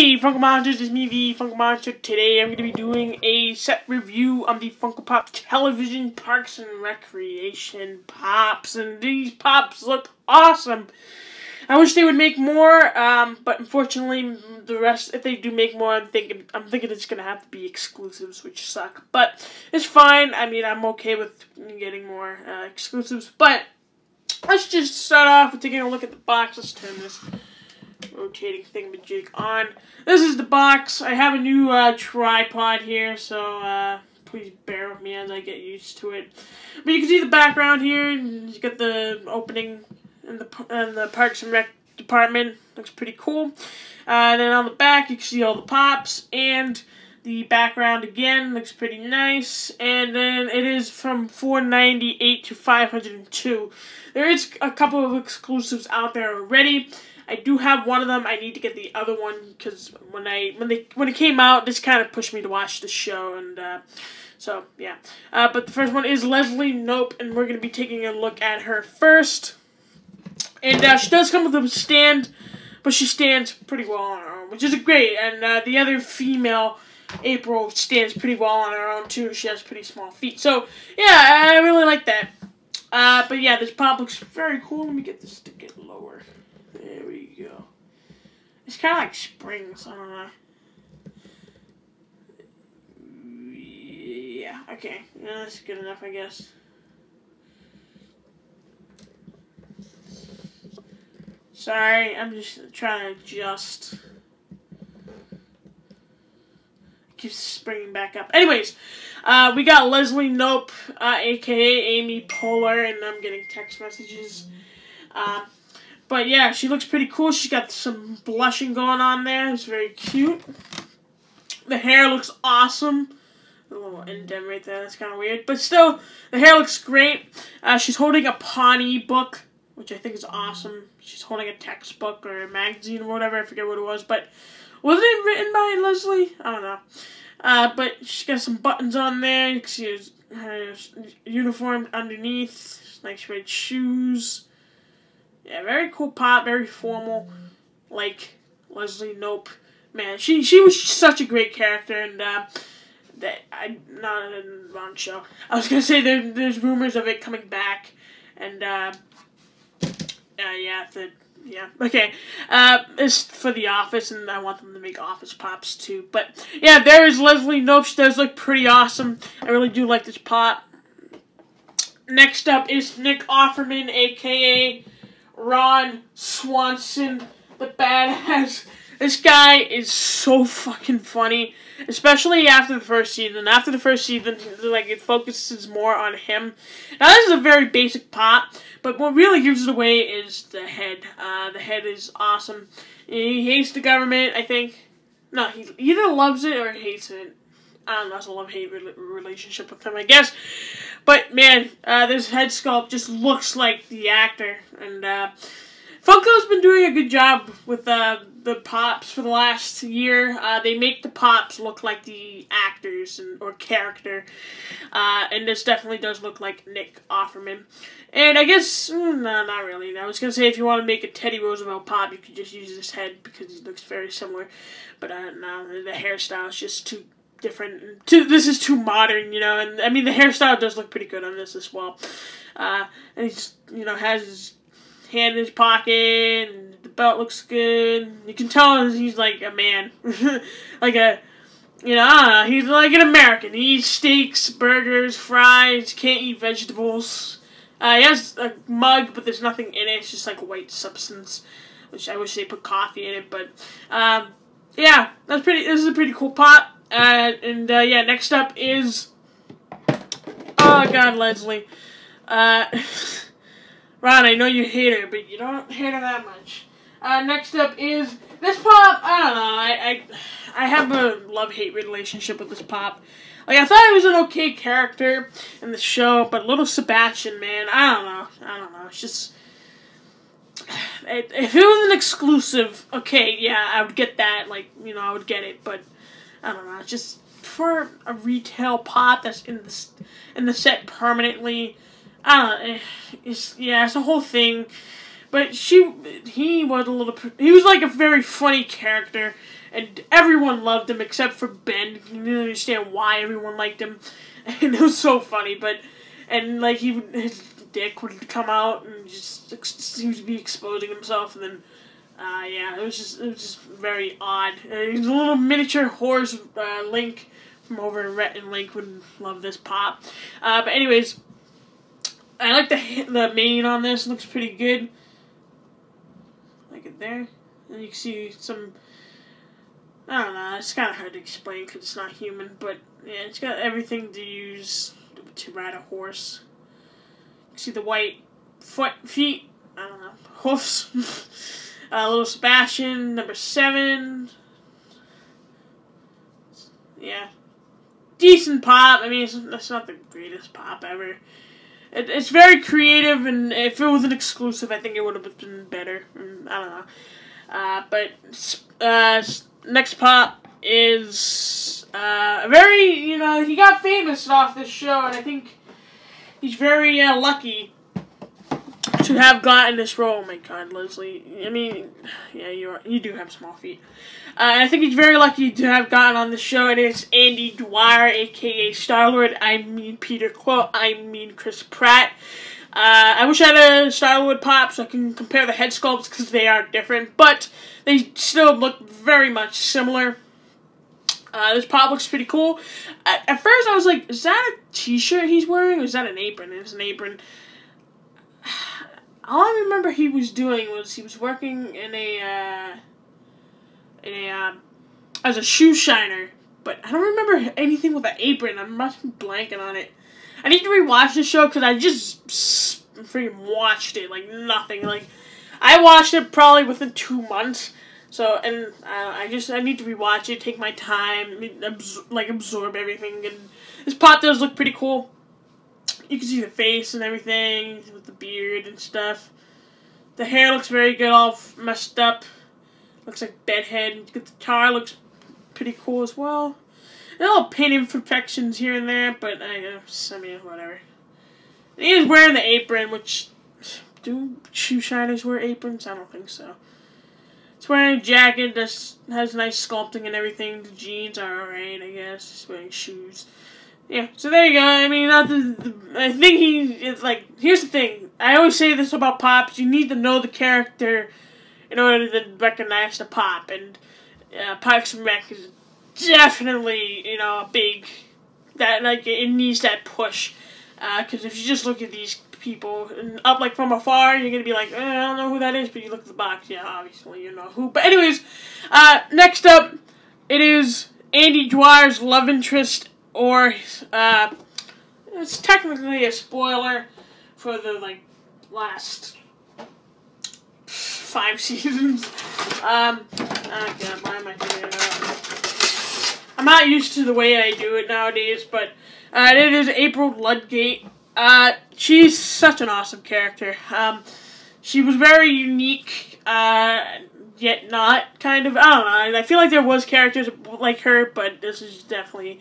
Hey Funko Monsters, it's me, the Funko Monster. Today I'm going to be doing a set review on the Funko Pop Television Parks and Recreation Pops, and these Pops look awesome. I wish they would make more, but unfortunately the rest, if they do make more, I'm thinking it's going to have to be exclusives, which suck. But it's fine. I mean, I'm okay with getting more exclusives, but let's just start off with taking a look at the box. Let's turn this rotating thingamajig on. This is the box. I have a new tripod here, so please bear with me as I get used to it. But you can see the background here. You got the opening in the Parks and Rec department. Looks pretty cool. And then on the back you can see all the pops, and the background again looks pretty nice. And then it is from $4.98 to $502. There is a couple of exclusives out there already. I do have one of them. I need to get the other one because when it came out, this kind of pushed me to watch the show, and so yeah. But the first one is Leslie Knope, and we're gonna be taking a look at her first. And she does come with a stand, but she stands pretty well on her own, which is great. And the other female, April, stands pretty well on her own too. She has pretty small feet, so yeah, I really like that. But yeah, this pop looks very cool. Let me get this to get lower. There we go. It's kind of like springs. I don't know. Yeah, okay. Yeah, that's good enough, I guess. Sorry, I'm just trying to adjust. It keeps springing back up. Anyways, we got Leslie Knope, a.k.a. Amy Poehler, and I'm getting text messages. But yeah, she looks pretty cool. She's got some blushing going on there. It's very cute. The hair looks awesome. A little indent right there. That's kind of weird. But still, the hair looks great. She's holding a Pawnee book, which I think is awesome. She's holding a textbook or a magazine or whatever. I forget what it was. But wasn't it written by Leslie? I don't know. But she's got some buttons on there. You can see her uniform underneath. Nice red shoes. Yeah, very cool pop, very formal, like Leslie Knope. Man, she was such a great character, and not in the wrong show. I was gonna say there's rumors of it coming back, and okay. It's for The Office, and I want them to make Office Pops too. But yeah, there is Leslie Knope. She does look pretty awesome. I really do like this pop. Next up is Nick Offerman, aka Ron Swanson, the badass. This guy is so fucking funny, especially after the first season. After the first season, like, it focuses more on him. Now, this is a very basic pop, but what really gives it away is the head. The head is awesome. He hates the government, I think. No, he either loves it or hates it. I don't know, it's a love-hate relationship with him, I guess. But, man, this head sculpt just looks like the actor. And Funko's been doing a good job with the Pops for the last year. They make the Pops look like the actors or character. And this definitely does look like Nick Offerman. And I guess, no, not really. I was going to say if you want to make a Teddy Roosevelt Pop, you could just use his head because he looks very similar. But no, the hairstyle is just too different. This is too modern, you know, and I mean the hairstyle does look pretty good on this as well. And he's, you know, has his hand in his pocket, and the belt looks good. You can tell he's like a man, like a, you know, I don't know, he's like an American. He eats steaks, burgers, fries, can't eat vegetables. He has a mug, but there's nothing in it. It's just like a white substance, which I wish they put coffee in it. But yeah, that's pretty. This is a pretty cool pop. Yeah, next up is, oh god, Leslie. Ron, I know you hate her, but you don't hate her that much. Next up is this pop. I don't know, I have a love-hate relationship with this pop. Like, I thought he was an okay character in the show, but little Sebastian, man, I don't know, it's just, if it was an exclusive, okay, yeah, I would get that, like, you know, I would get it, but I don't know, it's just for a retail pop that's in the set permanently. I don't know, it's a whole thing. But he was a little, he was like a very funny character, and everyone loved him except for Ben. You didn't understand why everyone liked him, and it was so funny. And like his dick would come out and just seemed to be exposing himself, and then yeah, it was just very odd. He was a little miniature horse. Link from over in Rhett and Link would love this pop. But anyways, I like the mane on this. It looks pretty good. Like it there, and you can see some. I don't know. It's kind of hard to explain because it's not human, but yeah, it's got everything to use to ride a horse. You can see the white feet. I don't know, hoofs. Little Sebastian, number 7. Yeah, decent pop. I mean, it's not the greatest pop ever. It's very creative, and if it was an exclusive, I think it would have been better. I don't know. But next pop is very, he got famous off this show, and I think he's very lucky to have gotten this role. Oh my God, Leslie. I mean, yeah, you do have small feet. I think he's very lucky to have gotten on the show, and it's Andy Dwyer, a.k.a. Starlord. I mean Peter Quill. I mean Chris Pratt. I wish I had a Starlord pop so I can compare the head sculpts because they are different, but they still look very much similar. This pop looks pretty cool. At first I was like, is that a t-shirt he's wearing or is that an apron? It's an apron. All I remember he was doing was he was working in as a shoe shiner, but I don't remember anything with an apron. I must be blanking on it. I need to rewatch the show because I just freaking watched it like nothing. Like I watched it probably within 2 months. So and I need to rewatch it, take my time, absorb everything. And this pop does look pretty cool. You can see the face and everything with the beard and stuff. The hair looks very good, all messed up. Looks like bedhead. The guitar looks pretty cool as well. A little paint imperfections here and there, but I mean, whatever. And he is wearing the apron, which do shoe shiners wear aprons? I don't think so. He's wearing a jacket that has nice sculpting and everything. The jeans are alright, I guess. He's wearing shoes. Yeah, so there you go. I mean, I think it's like, here's the thing. I always say this about pops. You need to know the character in order to recognize the pop. And Parks and Rec is definitely, a big, that, like, it needs that push. Because if you just look at these people and up, like, from afar, you're going to be like, I don't know who that is, but you look at the box, yeah, obviously you know who. But anyways, next up, it is Andy Dwyer's love interest, or, it's technically a spoiler for the, like, last 5 seasons. Oh God, why am I doing it? I'm not used to the way I do it nowadays, but, it is April Ludgate. She's such an awesome character. She was very unique, yet not, kind of. I don't know. I feel like there was characters like her, but this is definitely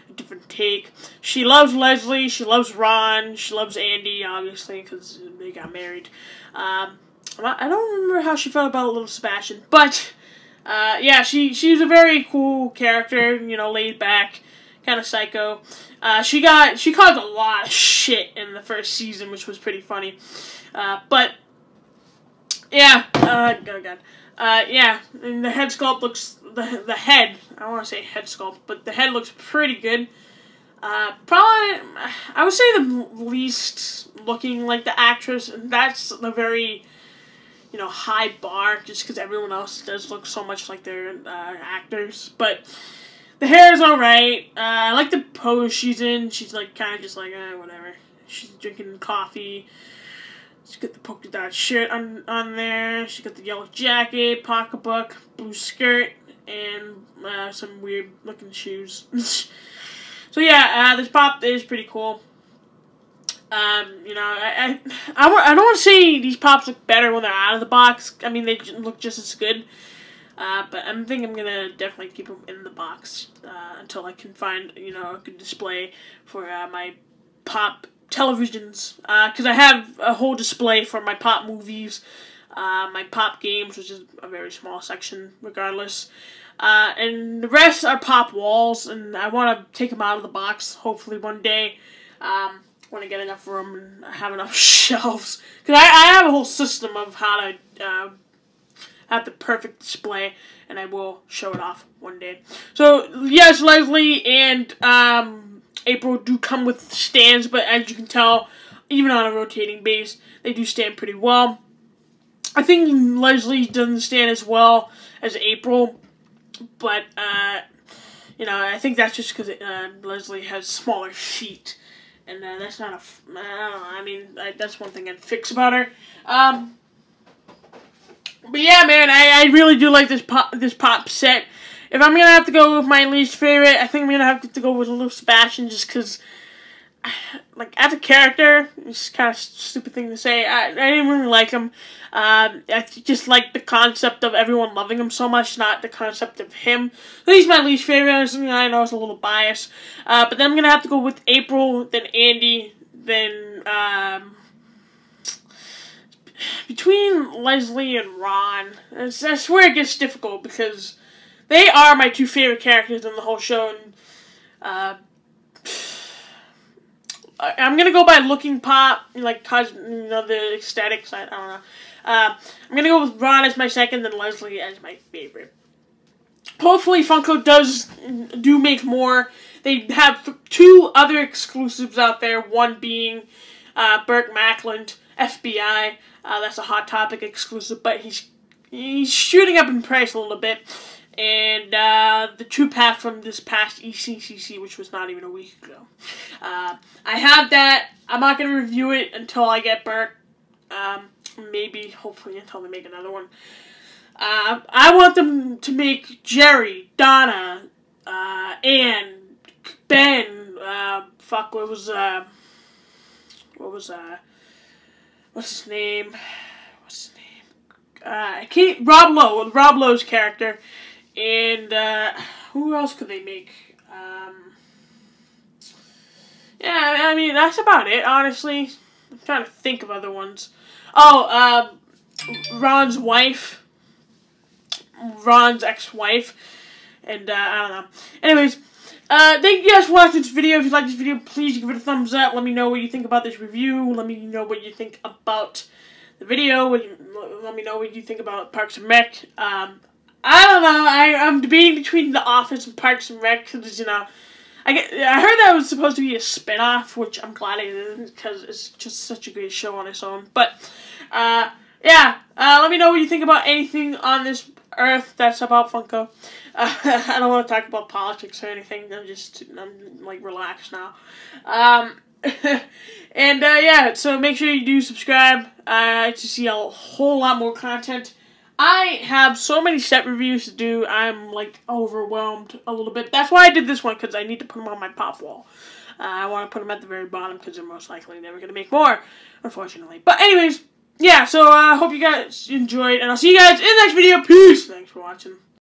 a different take. She loves Leslie. She loves Ron. She loves Andy, obviously, because they got married. I don't remember how she felt about little Sebastian, but, yeah, she's a very cool character, laid back, kind of psycho. She caused a lot of shit in the first season, which was pretty funny. But yeah, oh God. Yeah, and the head sculpt looks, the head, I don't want to say head sculpt, but the head looks pretty good. Probably, I would say the least looking like the actress, and that's the very, high bar, just because everyone else does look so much like their actors, but the hair is alright. I like the pose she's in. She's like kind of just like, whatever. She's drinking coffee. She's got the polka dot shirt on there. She's got the yellow jacket, pocketbook, blue skirt, and some weird looking shoes. So yeah, this pop is pretty cool. I don't want to say these pops look better when they're out of the box. I mean, they look just as good. But I think I'm going to definitely keep them in the box until I can find, a good display for my pop televisions, because I have a whole display for my Pop movies, my Pop games, which is a very small section regardless, and the rest are Pop walls, and I want to take them out of the box, hopefully one day, when I get enough room and have enough shelves, because I have a whole system of how to have the perfect display, and I will show it off one day. So, yes, Leslie and April do come with stands, but as you can tell, even on a rotating base, they do stand pretty well. I think Leslie doesn't stand as well as April, but, you know, I think that's just because Leslie has smaller feet, and that's not I don't know, I mean, that's one thing I'd fix about her. But yeah, man, I really do like this pop set. If I'm gonna have to go with my least favorite, I think I'm gonna have to go with little Sebastian, just because, like, as a character, it's kind of a stupid thing to say. I didn't really like him. I just like the concept of everyone loving him so much, not the concept of him. So he's my least favorite. I know it's a little biased, but then I'm gonna have to go with April, then Andy, then between Leslie and Ron. That's where it gets difficult, because they are my two favorite characters in the whole show. And, I'm gonna go by looking pop, like, cause, you know, the aesthetics. I don't know. I'm gonna go with Ron as my second, then Leslie as my favorite. Hopefully, Funko do make more. They have 2 other exclusives out there. One being Burke Macklin, FBI. That's a Hot Topic exclusive, but he's shooting up in price a little bit. And the 2-pack from this past ECCC, which was not even a week ago. I have that. I'm not going to review it until I get Burke. Maybe, hopefully, until they make another one. I want them to make Jerry, Donna, Ann, Ben, what's his name? Rob Lowe's character. And, who else could they make? Yeah, I mean, that's about it, honestly. I'm trying to think of other ones. Oh, Ron's wife. Ron's ex-wife. And, I don't know. Anyways, thank you guys for watching this video. If you like this video, please give it a thumbs up. Let me know what you think about this review. Let me know what you think about the video. Let me know what you think about Parks and Rec. I don't know. I'm debating between The Office and Parks and Rec, because, you know, I heard that it was supposed to be a spinoff, which I'm glad it isn't, because it's just such a great show on its own. But, yeah, let me know what you think about anything on this earth that's about Funko. I don't want to talk about politics or anything. I'm like, relaxed now. And, yeah, so make sure you do subscribe to see a whole lot more content. I have so many set reviews to do, I'm, like, overwhelmed a little bit. That's why I did this one, because I need to put them on my pop wall. I want to put them at the very bottom, because they're most likely never going to make more, unfortunately. But anyways, yeah, so I hope you guys enjoyed, and I'll see you guys in the next video. Peace! Thanks for watching.